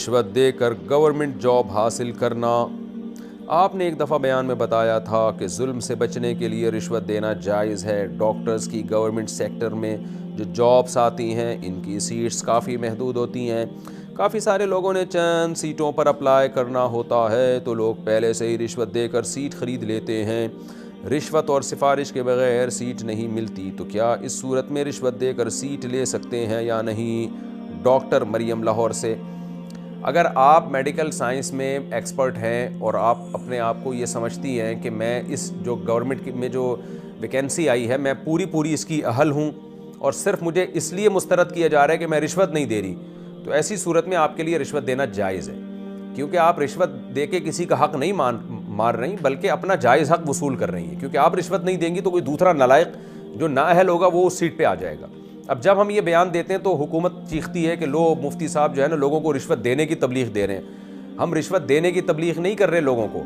رشوت دے کر government job حاصل کرنا۔ آپ نے ایک دفعہ بیان میں بتایا تھا کہ ظلم سے بچنے کے لیے رشوت دینا جائز ہے۔ ڈاکٹرز کی گورنمنٹ سیکٹر میں جو جابس آتی ہیں ان کی سیٹس کافی محدود ہوتی ہیں، کافی سارے لوگوں نے چند سیٹوں پر اپلائی کرنا ہوتا ہے تو لوگ پہلے سے ہی رشوت دے کر سیٹ خرید لیتے ہیں۔ رشوت اور سفارش کے بغیر سیٹ نہیں ملتی، تو کیا اس صورت میں رشوت دے کر سیٹ لے سکتے ہیں یا نہیں؟ ڈاکٹر مریم لاہور سے۔ اگر آپ میڈیکل سائنس میں ایکسپرٹ ہیں اور آپ اپنے آپ کو یہ سمجھتی ہیں کہ میں اس جو گورنمنٹ میں جو ویکینسی آئی ہے میں پوری اس کی اہل ہوں اور صرف مجھے اس لیے مسترد کیا جا رہا ہے کہ میں رشوت نہیں دے رہی، تو ایسی صورت میں آپ کے لیے رشوت دینا جائز ہے، کیونکہ آپ رشوت دے کے کسی کا حق نہیں مار رہی بلکہ اپنا جائز حق وصول کر رہی ہیں، کیونکہ آپ رشوت نہیں دیں گی تو کوئی دوسرا نالائق جو نااہل ہوگا وہ اس سیٹ پہ آ جائے گا۔ اب جب ہم یہ بیان دیتے ہیں تو حکومت چیختی ہے کہ لو مفتی صاحب جو ہے نا لوگوں کو رشوت دینے کی تبلیغ دے رہے ہیں۔ ہم رشوت دینے کی تبلیغ نہیں کر رہے لوگوں کو،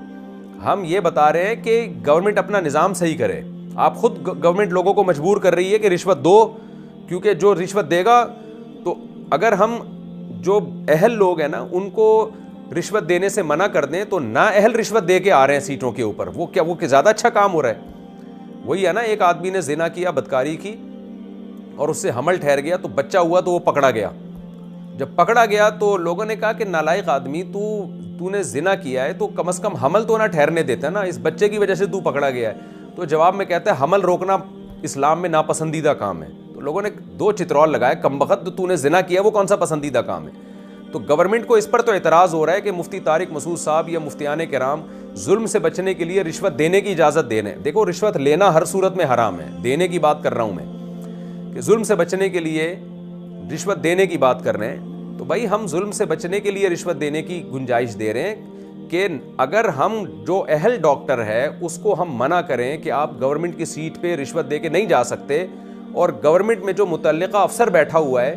ہم یہ بتا رہے ہیں کہ گورنمنٹ اپنا نظام صحیح کرے۔ آپ خود گورنمنٹ لوگوں کو مجبور کر رہی ہے کہ رشوت دو، کیونکہ جو رشوت دے گا تو اگر ہم جو اہل لوگ ہیں نا ان کو رشوت دینے سے منع کر دیں تو نااہل رشوت دے کے آ رہے ہیں سیٹوں کے اوپر، وہ زیادہ اچھا کام ہو رہا ہے۔ وہی ہے نا، ایک آدمی نے زنا کیا، بدکاری کی اور اس سے حمل ٹھہر گیا تو بچہ ہوا تو وہ پکڑا گیا۔ جب پکڑا گیا تو لوگوں نے کہا کہ نالائق آدمی تو نے زنا کیا ہے تو کم از کم حمل تو نہ ٹھہرنے دیتا نا، اس بچے کی وجہ سے تو پکڑا گیا ہے۔ تو جواب میں کہتا ہے حمل روکنا اسلام میں ناپسندیدہ کام ہے۔ تو لوگوں نے دو چترول لگائے، کم بخت تو نے زنا کیا وہ کون سا پسندیدہ کام ہے؟ تو گورنمنٹ کو اس پر تو اعتراض ہو رہا ہے کہ مفتی طارق مسعود صاحب یا مفتیان کرام ظلم سے بچنے کے لیے رشوت دینے کی اجازت دے رہے ہیں۔ دیکھو رشوت لینا ہر صورت میں حرام ہے، دینے کی بات کر رہا ہوں میں کہ ظلم سے بچنے کے لیے رشوت دینے کی بات کر رہے ہیں۔ تو بھائی ہم ظلم سے بچنے کے لیے رشوت دینے کی گنجائش دے رہے ہیں کہ اگر ہم جو اہل ڈاکٹر ہے اس کو ہم منع کریں کہ آپ گورنمنٹ کی سیٹ پہ رشوت دے کے نہیں جا سکتے، اور گورنمنٹ میں جو متعلقہ افسر بیٹھا ہوا ہے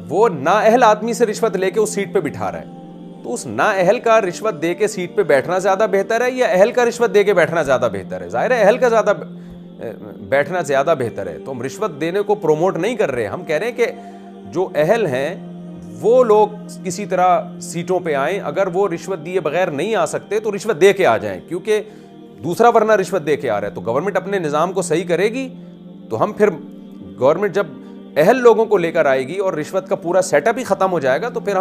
وہ نااہل آدمی سے رشوت لے کے اس سیٹ پہ بٹھا رہا ہے، تو اس نااہل کا رشوت دے کے سیٹ پہ بیٹھنا زیادہ بہتر ہے یا اہل کا رشوت دے کے بیٹھنا زیادہ بہتر ہے؟ ظاہر ہے اہل کا زیادہ بیٹھنا زیادہ بہتر ہے۔ تو ہم رشوت دینے کو پروموٹ نہیں کر رہے، ہم کہہ رہے ہیں کہ جو اہل ہیں وہ لوگ کسی طرح سیٹوں پہ آئیں، اگر وہ رشوت دیے بغیر نہیں آ سکتے تو رشوت دے کے آ جائیں، کیونکہ دوسرا ورنہ رشوت دے کے آ رہا ہے۔ تو گورنمنٹ اپنے نظام کو صحیح کرے گی تو ہم پھر گورنمنٹ جب اہل لوگوں کو لے کر آئے گی اور رشوت کا پورا سیٹ اپ ہی ختم ہو جائے گا تو پھر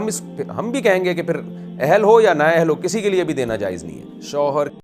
ہم بھی کہیں گے کہ پھر اہل ہو یا نااہل ہو کسی کے لیے بھی دینا جائز نہیں ہے۔ شوہر